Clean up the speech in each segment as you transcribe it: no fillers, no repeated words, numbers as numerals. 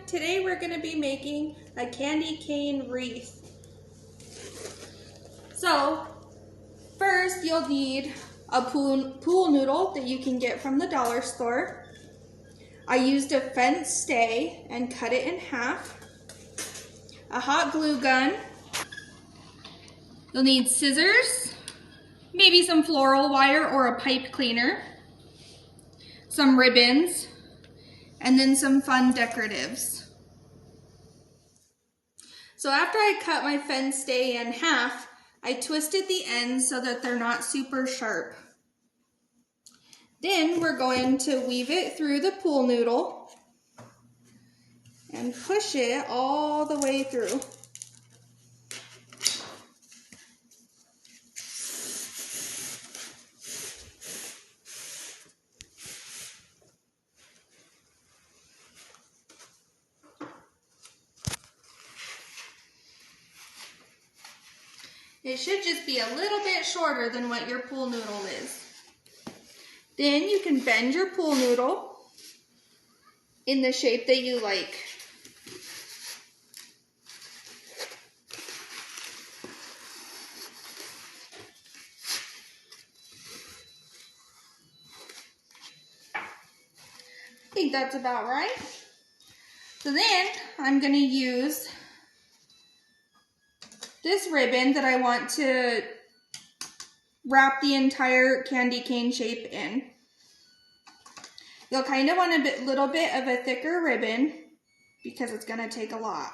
Today we're going to be making a candy cane wreath. So first you'll need a pool noodle that you can get from the dollar store. I used a fence stay and cut it in half. A hot glue gun. You'll need scissors, maybe some floral wire or a pipe cleaner, some ribbons, and then some fun decoratives. So after I cut my fence stay in half, I twisted the ends so that they're not super sharp. Then we're going to weave it through the pool noodle and push it all the way through. It should just be a little bit shorter than what your pool noodle is. Then you can bend your pool noodle in the shape that you like. I think that's about right. So then I'm going to use this ribbon that I want to wrap the entire candy cane shape in. You'll kind of want a little bit of a thicker ribbon because it's going to take a lot.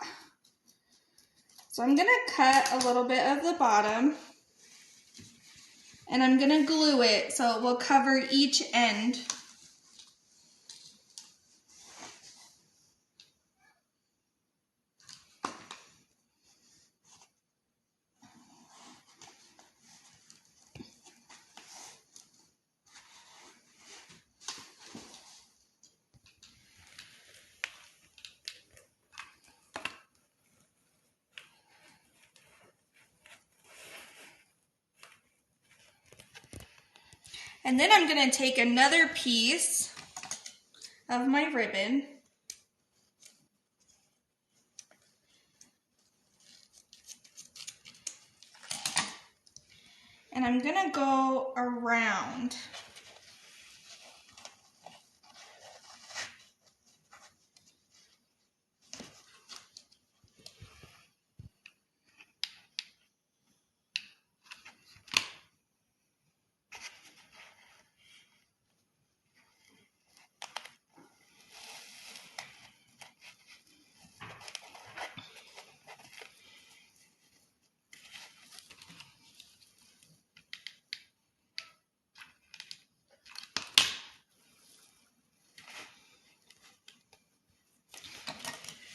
So I'm going to cut a little bit of the bottom and I'm going to glue it so it will cover each end. And then I'm going to take another piece of my ribbon and I'm going to go around.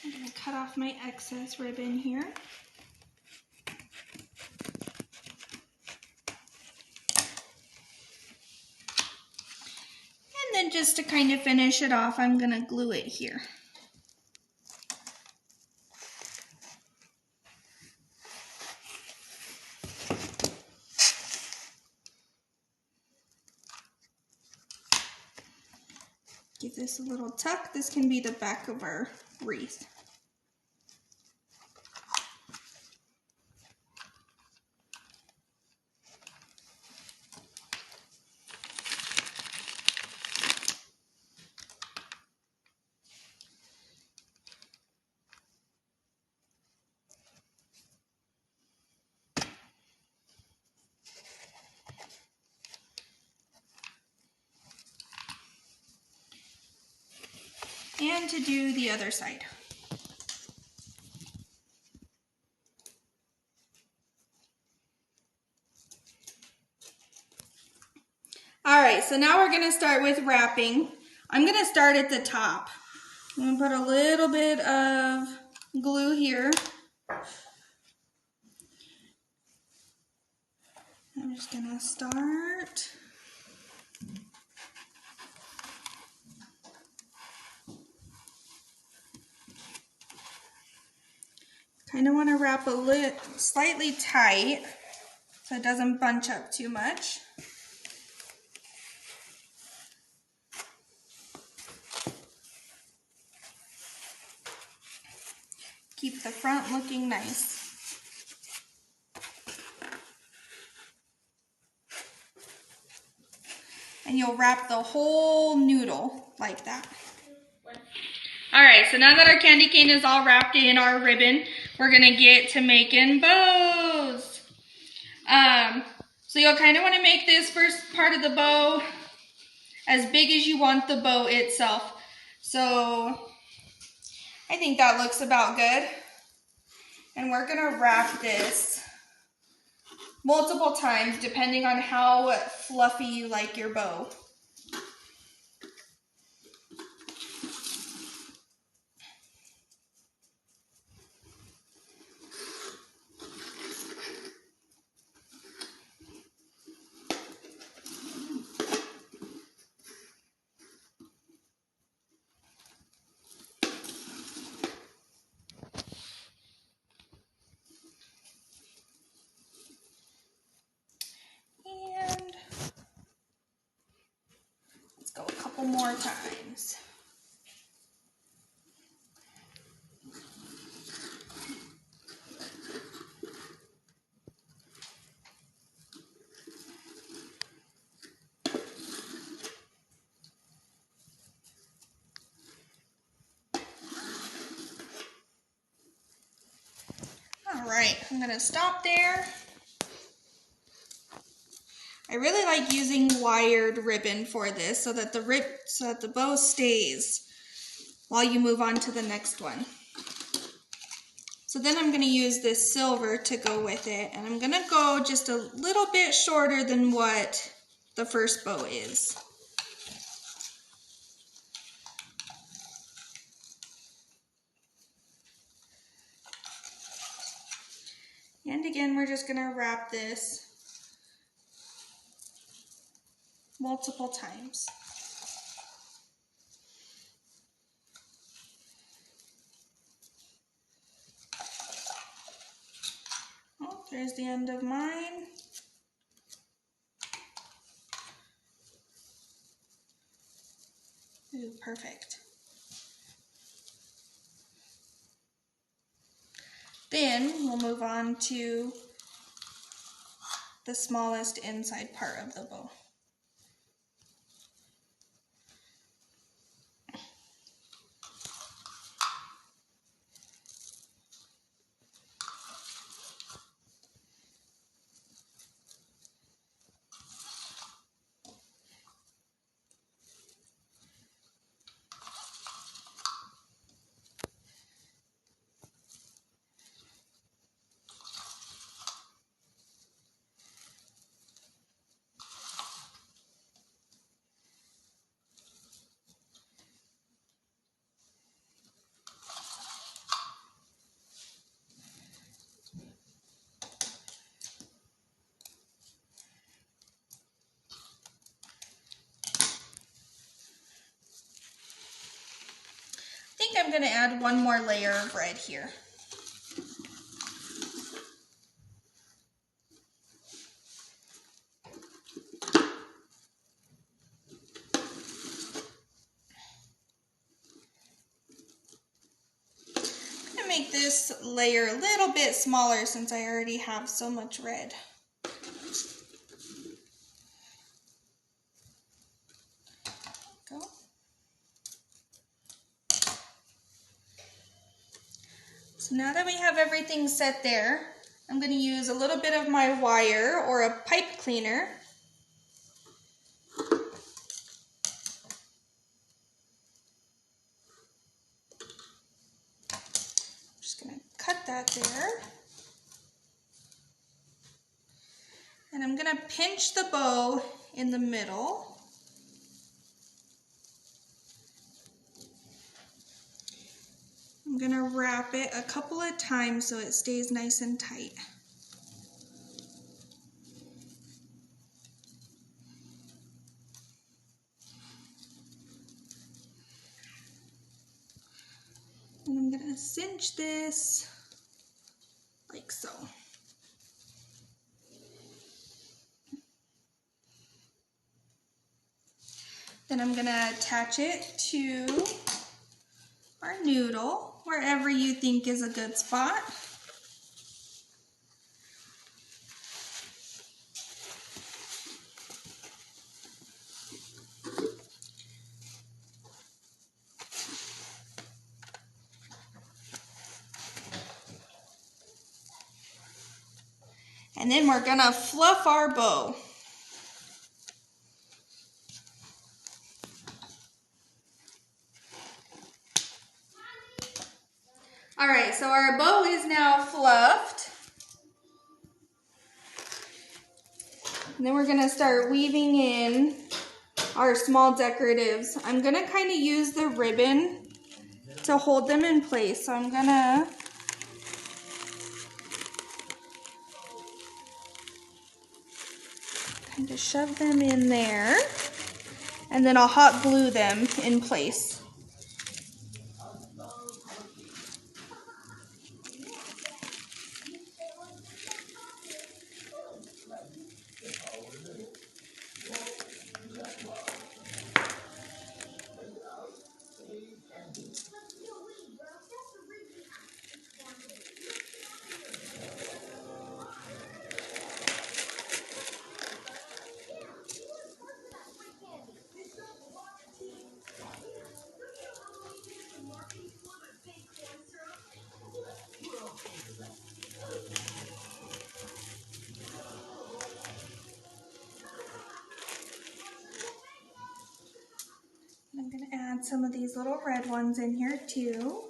I'm going to cut off my excess ribbon here. And then just to kind of finish it off, I'm going to glue it here. Give this a little tuck. This can be the back of our wreath. And to do the other side. All right, so now we're gonna start with wrapping. I'm gonna start at the top. I'm gonna put a little bit of glue here. I'm just gonna start. Kind of want to wrap slightly tight so it doesn't bunch up too much. keep the front looking nice. And you'll wrap the whole noodle like that. All right, so now that our candy cane is all wrapped in our ribbon, we're gonna get to making bows. So you'll kind of want to make this first part of the bow as big as you want the bow itself. So I think that looks about good. And we're gonna wrap this multiple times depending on how fluffy you like your bow. And let's go a couple more times. All right, I'm gonna stop there. I really like using wired ribbon for this so that the bow stays while you move on to the next one. So then I'm gonna use this silver to go with it, and I'm gonna go just a little bit shorter than what the first bow is. And again, we're just gonna wrap this multiple times. Oh, there's the end of mine. Ooh, perfect. Then we'll move on to the smallest inside part of the bow. I think I'm gonna add one more layer of red here. I'm gonna make this layer a little bit smaller since I already have so much red. Go. So now that we have everything set there, I'm going to use a little bit of my wire or a pipe cleaner. I'm just going to cut that there. And I'm going to pinch the bow in the middle. I'm going to wrap it a couple of times so it stays nice and tight. And I'm going to cinch this like so. Then I'm going to attach it to our noodle wherever you think is a good spot. And then we're gonna fluff our bow. All right, so our bow is now fluffed. And then we're gonna start weaving in our small decoratives. I'm gonna kind of use the ribbon to hold them in place. So I'm gonna kind of shove them in there, and then I'll hot glue them in place. I'm going to add some of these little red ones in here too.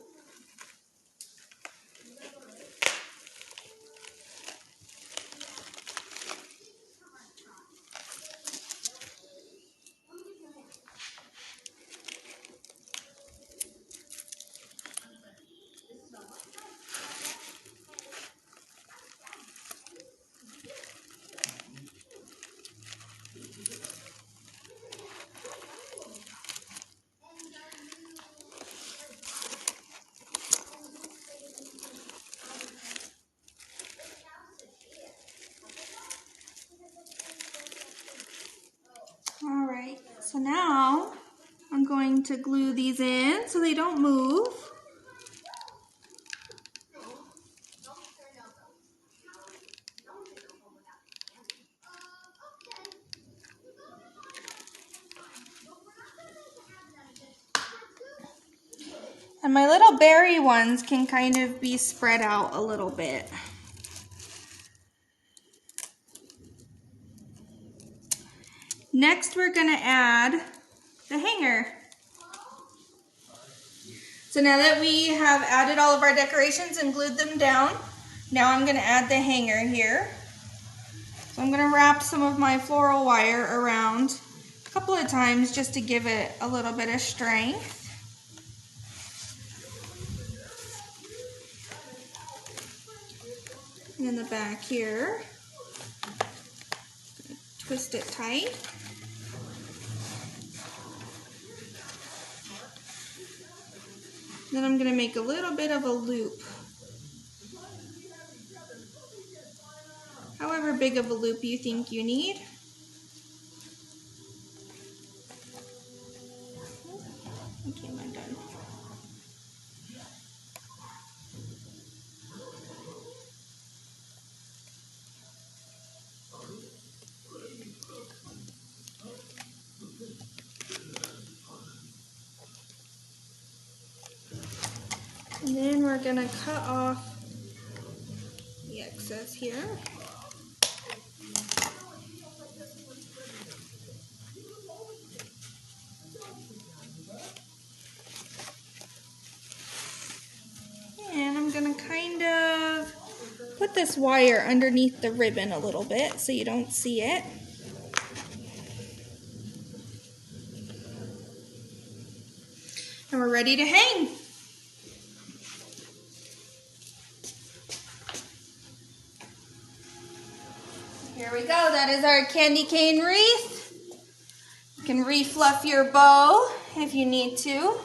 All right, so now I'm going to glue these in so they don't move. And my little berry ones can kind of be spread out a little bit. Next, we're gonna add the hanger. So now that we have added all of our decorations and glued them down, now I'm gonna add the hanger here. So I'm gonna wrap some of my floral wire around a couple of times just to give it a little bit of strength. And in the back here, twist it tight. Then I'm going to make a little bit of a loop. However big of a loop you think you need. Okay, I'm done. And then we're going to cut off the excess here. And I'm going to kind of put this wire underneath the ribbon a little bit so you don't see it. And we're ready to hang. Here we go, that is our candy cane wreath. You can refluff your bow if you need to.